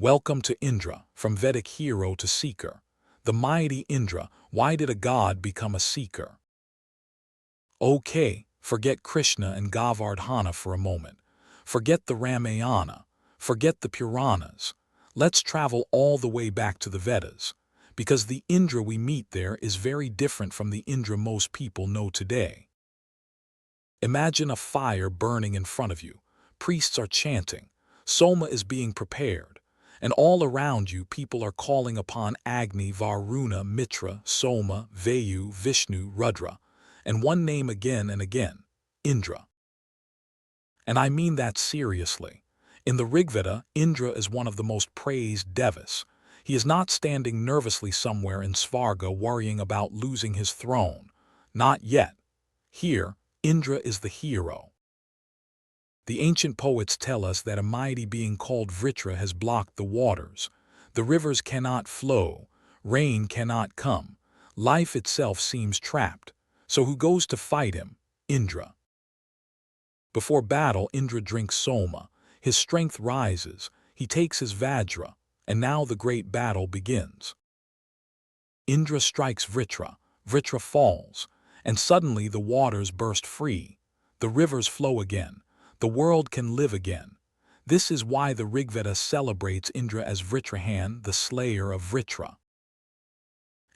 Welcome to Indra, from Vedic hero to seeker. The mighty Indra, why did a god become a seeker? Okay, forget Krishna and Govardhana for a moment. Forget the Ramayana. Forget the Puranas. Let's travel all the way back to the Vedas, because the Indra we meet there is very different from the Indra most people know today. Imagine a fire burning in front of you. Priests are chanting. Soma is being prepared. And all around you people are calling upon Agni, Varuna, Mitra, Soma, Vayu, Vishnu, Rudra, and one name again and again, Indra. And I mean that seriously. In the Rigveda, Indra is one of the most praised devas. He is not standing nervously somewhere in Svarga worrying about losing his throne. Not yet. Here, Indra is the hero. The ancient poets tell us that a mighty being called Vritra has blocked the waters. The rivers cannot flow, rain cannot come, life itself seems trapped. So who goes to fight him? Indra. Before battle, Indra drinks Soma. His strength rises, he takes his Vajra, and now the great battle begins. Indra strikes Vritra, Vritra falls, and suddenly the waters burst free. The rivers flow again. The world can live again. This is why the Rigveda celebrates Indra as Vritrahan, the slayer of Vritra.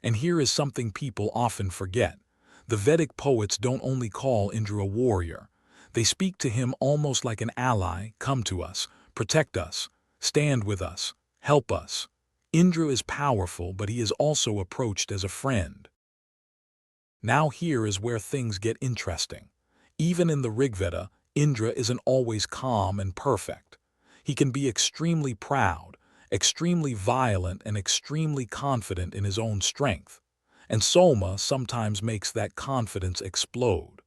And here is something people often forget. The Vedic poets don't only call Indra a warrior. They speak to him almost like an ally. Come to us, protect us, stand with us, help us. Indra is powerful, but he is also approached as a friend. Now here is where things get interesting. Even in the Rigveda, Indra isn't always calm and perfect. He can be extremely proud, extremely violent, and extremely confident in his own strength. And Soma sometimes makes that confidence explode.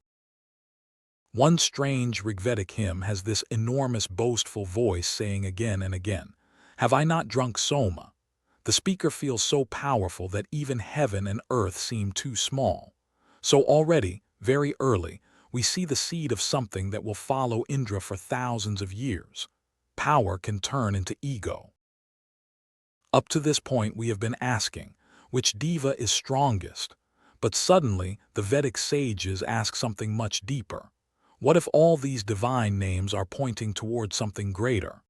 One strange Rigvedic hymn has this enormous boastful voice saying again and again, "Have I not drunk Soma?" The speaker feels so powerful that even heaven and earth seem too small. So already, very early, we see the seed of something that will follow Indra for thousands of years. Power can turn into ego. Up to this point we have been asking, which deva is strongest? But suddenly, the Vedic sages ask something much deeper. What if all these divine names are pointing toward something greater?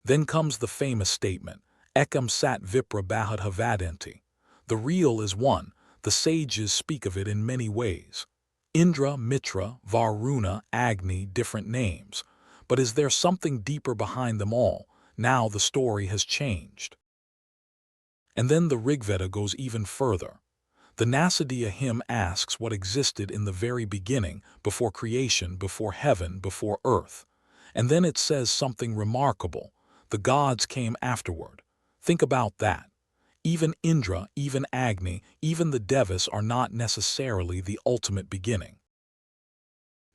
Then comes the famous statement, Ekam Sat Vipra Bahad Havadanti. The real is one. The sages speak of it in many ways. Indra, Mitra, Varuna, Agni, different names. But is there something deeper behind them all? Now the story has changed. And then the Rigveda goes even further. The Nasadiya hymn asks what existed in the very beginning, before creation, before heaven, before earth. And then it says something remarkable. The gods came afterward. Think about that. Even Indra, even Agni, even the Devas are not necessarily the ultimate beginning.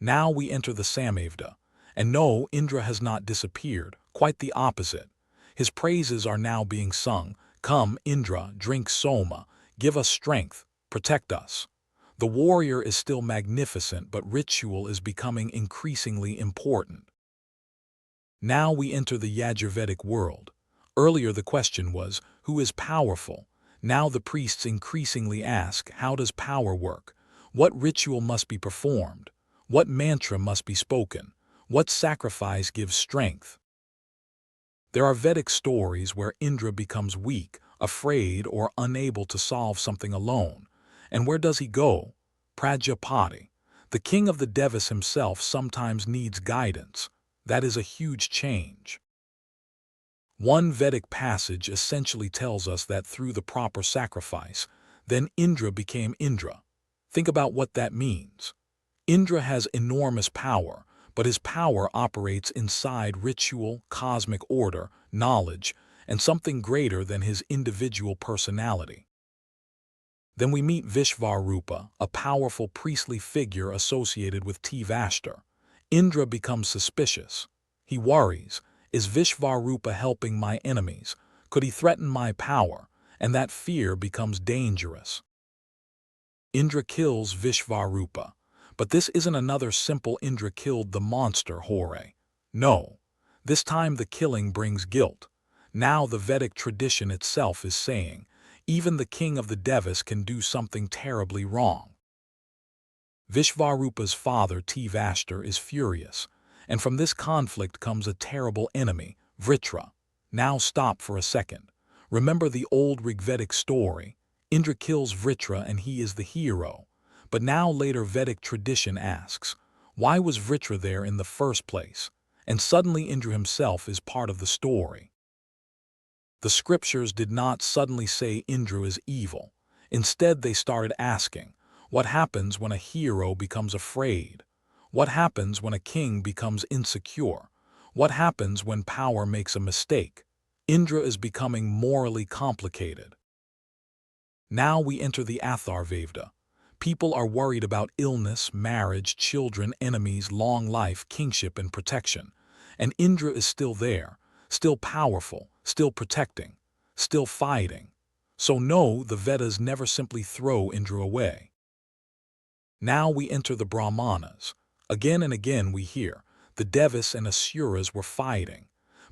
Now we enter the Samaveda. And no, Indra has not disappeared, quite the opposite. His praises are now being sung. Come, Indra, drink Soma, give us strength, protect us. The warrior is still magnificent, but ritual is becoming increasingly important. Now we enter the Yajurvedic world. Earlier the question was, who is powerful? Now the priests increasingly ask, how does power work? What ritual must be performed? What mantra must be spoken? What sacrifice gives strength? There are Vedic stories where Indra becomes weak, afraid, or unable to solve something alone. And where does he go? Prajapati. The king of the Devas himself sometimes needs guidance. That is a huge change. One Vedic passage essentially tells us that through the proper sacrifice, then Indra became Indra. Think about what that means. Indra has enormous power, but his power operates inside ritual, cosmic order, knowledge, and something greater than his individual personality. Then we meet Vishvarupa, a powerful priestly figure associated with Tvashtar. Indra becomes suspicious. He worries. Is Vishvarupa helping my enemies? Could he threaten my power? And that fear becomes dangerous. Indra kills Vishvarupa. But this isn't another simple Indra killed the monster Hore. No. This time the killing brings guilt. Now the Vedic tradition itself is saying, even the king of the Devas can do something terribly wrong. Vishvarupa's father Tvashtar is furious, and from this conflict comes a terrible enemy, Vritra. Now stop for a second. Remember the old Rigvedic story. Indra kills Vritra and he is the hero. But now later Vedic tradition asks, why was Vritra there in the first place? And suddenly Indra himself is part of the story. The scriptures did not suddenly say Indra is evil. Instead they started asking, what happens when a hero becomes afraid? What happens when a king becomes insecure? What happens when power makes a mistake? Indra is becoming morally complicated. Now we enter the Atharvaveda. People are worried about illness, marriage, children, enemies, long life, kingship, and protection. And Indra is still there, still powerful, still protecting, still fighting. So no, the Vedas never simply throw Indra away. Now we enter the Brahmanas. Again and again we hear, the Devas and Asuras were fighting.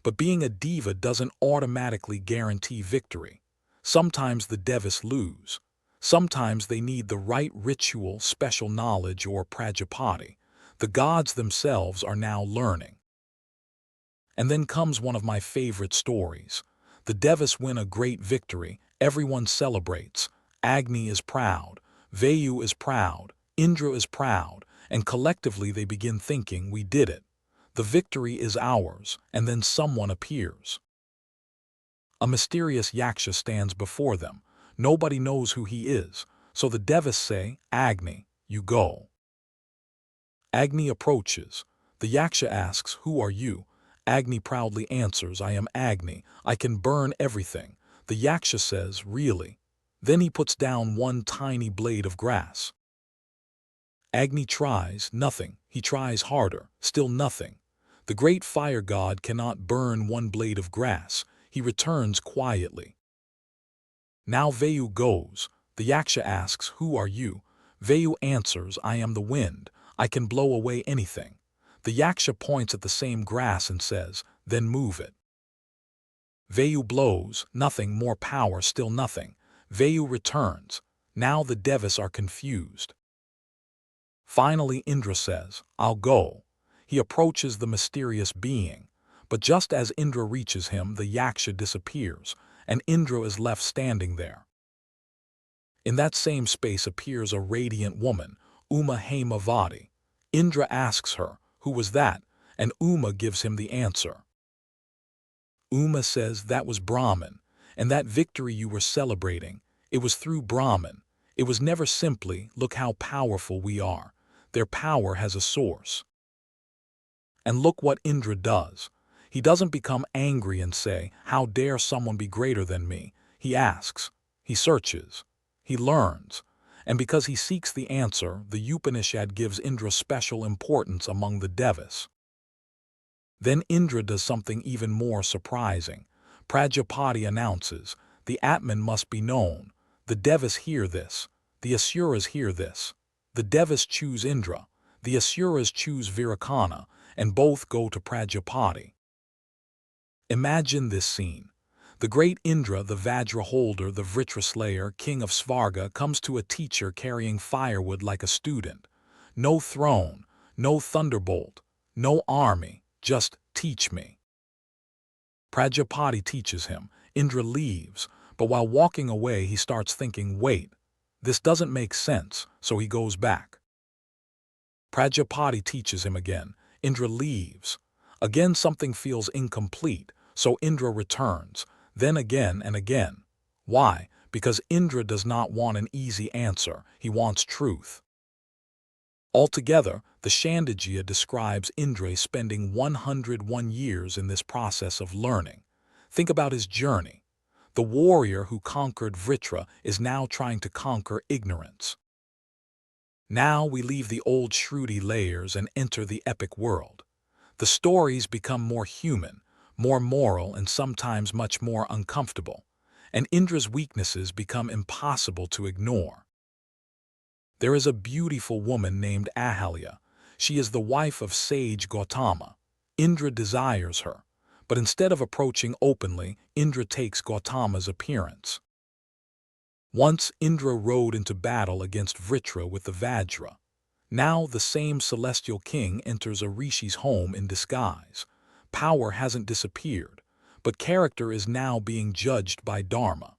But being a diva doesn't automatically guarantee victory. Sometimes the Devas lose. Sometimes they need the right ritual, special knowledge, or Prajapati. The gods themselves are now learning. And then comes one of my favorite stories. The Devas win a great victory, everyone celebrates. Agni is proud, Vayu is proud, Indra is proud, and collectively they begin thinking, we did it. The victory is ours, and then someone appears. A mysterious yaksha stands before them. Nobody knows who he is, so the Devas say, Agni, you go. Agni approaches. The yaksha asks, who are you? Agni proudly answers, I am Agni, I can burn everything. The yaksha says, really? Then he puts down one tiny blade of grass. Agni tries, nothing. He tries harder, still nothing. The great fire god cannot burn one blade of grass. He returns quietly. Now Vayu goes. The yaksha asks, who are you? Vayu answers, I am the wind. I can blow away anything. The yaksha points at the same grass and says, then move it. Vayu blows, nothing, more power, still nothing. Vayu returns. Now the Devas are confused. Finally Indra says, I'll go. He approaches the mysterious being. But just as Indra reaches him, the yaksha disappears, and Indra is left standing there. In that same space appears a radiant woman, Uma Hemavati. Indra asks her, who was that? And Uma gives him the answer. Uma says, that was Brahman, and that victory you were celebrating, it was through Brahman. It was never simply, look how powerful we are. Their power has a source. And look what Indra does. He doesn't become angry and say, how dare someone be greater than me? He asks, he searches, he learns. And because he seeks the answer, the Upanishad gives Indra special importance among the Devas. Then Indra does something even more surprising. Prajapati announces, the Atman must be known. The Devas hear this. The Asuras hear this. The Devas choose Indra. The Asuras choose Virochana, and both go to Prajapati. Imagine this scene. The great Indra, the Vajra holder, the Vritra slayer, king of Svarga, comes to a teacher carrying firewood like a student. No throne, no thunderbolt, no army, just teach me. Prajapati teaches him. Indra leaves, but while walking away he starts thinking, wait, this doesn't make sense, so he goes back. Prajapati teaches him again. Indra leaves. Again something feels incomplete, so Indra returns, then again and again. Why? Because Indra does not want an easy answer, he wants truth. Altogether, the Chandogya describes Indra spending 101 years in this process of learning. Think about his journey. The warrior who conquered Vritra is now trying to conquer ignorance. Now we leave the old Shruti layers and enter the epic world. The stories become more human, more moral, and sometimes much more uncomfortable, and Indra's weaknesses become impossible to ignore. There is a beautiful woman named Ahalya. She is the wife of sage Gautama. Indra desires her, But instead of approaching openly, Indra takes Gautama's appearance. Once Indra rode into battle against Vritra with the Vajra. Now the same celestial king enters a rishi's home in disguise. Power hasn't disappeared, but character is now being judged by Dharma.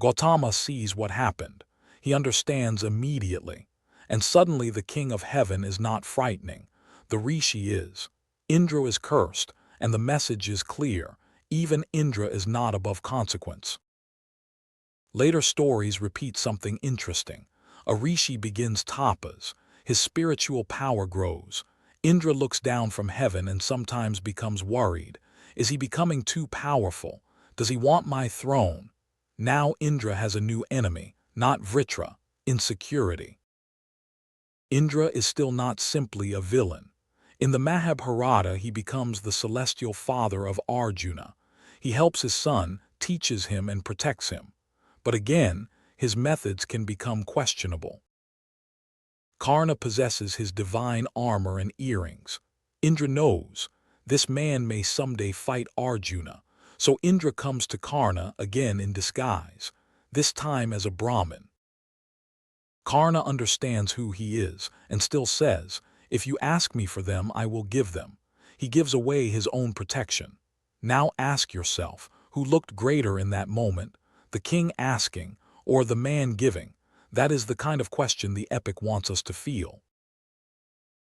Gautama sees what happened. He understands immediately. And suddenly the king of heaven is not frightening. The rishi is. Indra is cursed, and the message is clear. Even Indra is not above consequence. Later stories repeat something interesting. A rishi begins tapas. His spiritual power grows. Indra looks down from heaven and sometimes becomes worried. Is he becoming too powerful? Does he want my throne? Now Indra has a new enemy, not Vritra, insecurity. Indra is still not simply a villain. In the Mahabharata, he becomes the celestial father of Arjuna. He helps his son, teaches him, and protects him. But again, his methods can become questionable. Karna possesses his divine armor and earrings. Indra knows this man may someday fight Arjuna, so Indra comes to Karna again in disguise, this time as a Brahmin. Karna understands who he is and still says, "If you ask me for them, I will give them." He gives away his own protection. Now ask yourself, who looked greater in that moment, the king asking or the man giving? That is the kind of question the epic wants us to feel.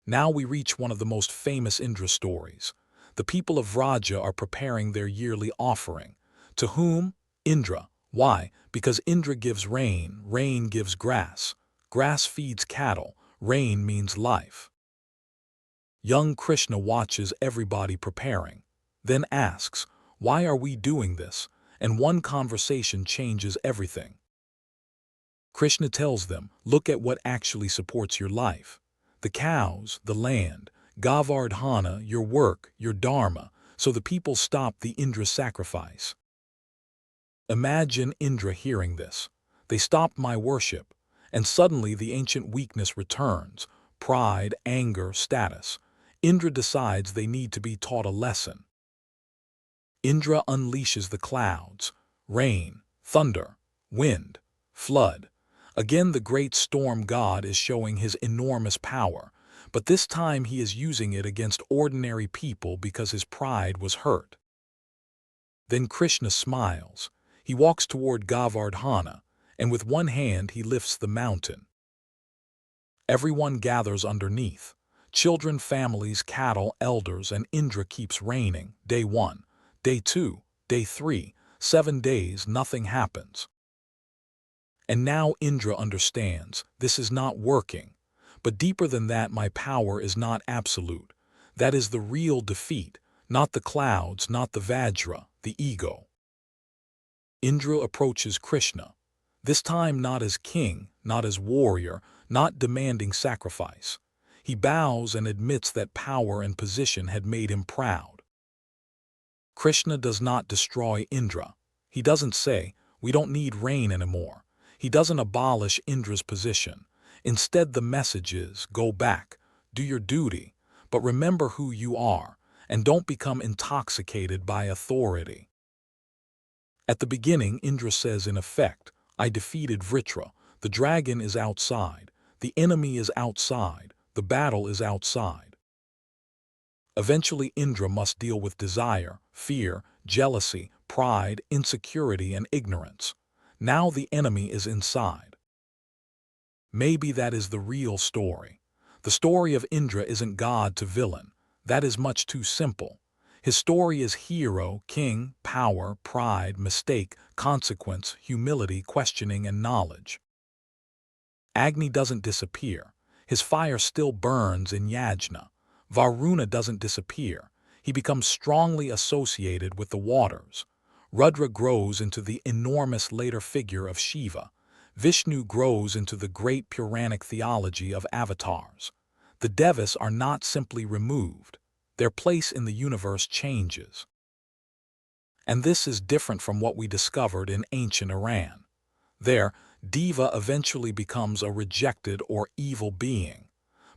Now we reach one of the most famous Indra stories. The people of Vraja are preparing their yearly offering. To whom? Indra. Why? Because Indra gives rain, rain gives grass. Grass feeds cattle, rain means life. Young Krishna watches everybody preparing, then asks, "Why are we doing this?" And one conversation changes everything. Krishna tells them, "Look at what actually supports your life. The cows, the land, Govardhana, your work, your dharma." So the people stop the Indra sacrifice. Imagine Indra hearing this. They stopped my worship. And suddenly the ancient weakness returns, pride, anger, status. Indra decides they need to be taught a lesson. Indra unleashes the clouds, rain, thunder, wind, flood. Again the great storm god is showing his enormous power, but this time he is using it against ordinary people because his pride was hurt. Then Krishna smiles. He walks toward Govardhana, and with one hand he lifts the mountain. Everyone gathers underneath. Children, families, cattle, elders, and Indra keeps raining. Day 1, day 2, day 3, 7 days, nothing happens. And now Indra understands, this is not working. But deeper than that, my power is not absolute. That is the real defeat, not the clouds, not the Vajra, the ego. Indra approaches Krishna, this time not as king, not as warrior, not demanding sacrifice. He bows and admits that power and position had made him proud. Krishna does not destroy Indra. He doesn't say, "We don't need rain anymore." He doesn't abolish Indra's position. Instead, the message is, go back, do your duty, but remember who you are, and don't become intoxicated by authority. At the beginning, Indra says in effect, "I defeated Vritra. The dragon is outside. The enemy is outside. The battle is outside." Eventually, Indra must deal with desire, fear, jealousy, pride, insecurity, and ignorance. Now the enemy is inside. Maybe that is the real story. The story of Indra isn't God to villain. That is much too simple. His story is hero, king, power, pride, mistake, consequence, humility, questioning, and knowledge. Agni doesn't disappear. His fire still burns in Yajna. Varuna doesn't disappear. He becomes strongly associated with the waters. Rudra grows into the enormous later figure of Shiva. Vishnu grows into the great Puranic theology of avatars. The Devas are not simply removed. Their place in the universe changes. And this is different from what we discovered in ancient Iran. There, Deva eventually becomes a rejected or evil being.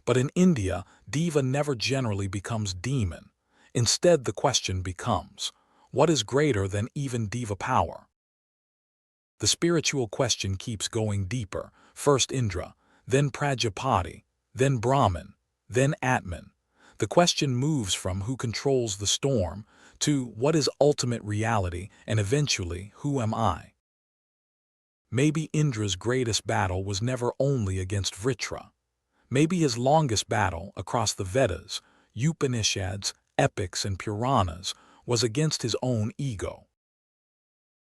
But in India, Deva never generally becomes demon. Instead, the question becomes, what is greater than even diva power? The spiritual question keeps going deeper. First Indra, then Prajapati, then Brahman, then Atman. The question moves from who controls the storm to what is ultimate reality and eventually who am I? Maybe Indra's greatest battle was never only against Vritra. Maybe his longest battle across the Vedas, Upanishads, epics, and Puranas was against his own ego.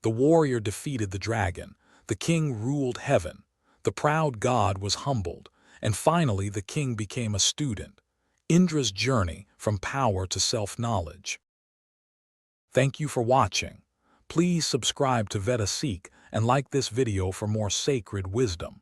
The warrior defeated the dragon, the king ruled heaven, the proud god was humbled, and finally the king became a student. Indra's journey from power to self-knowledge. Thank you for watching. Please subscribe to VedaSeek and like this video for more sacred wisdom.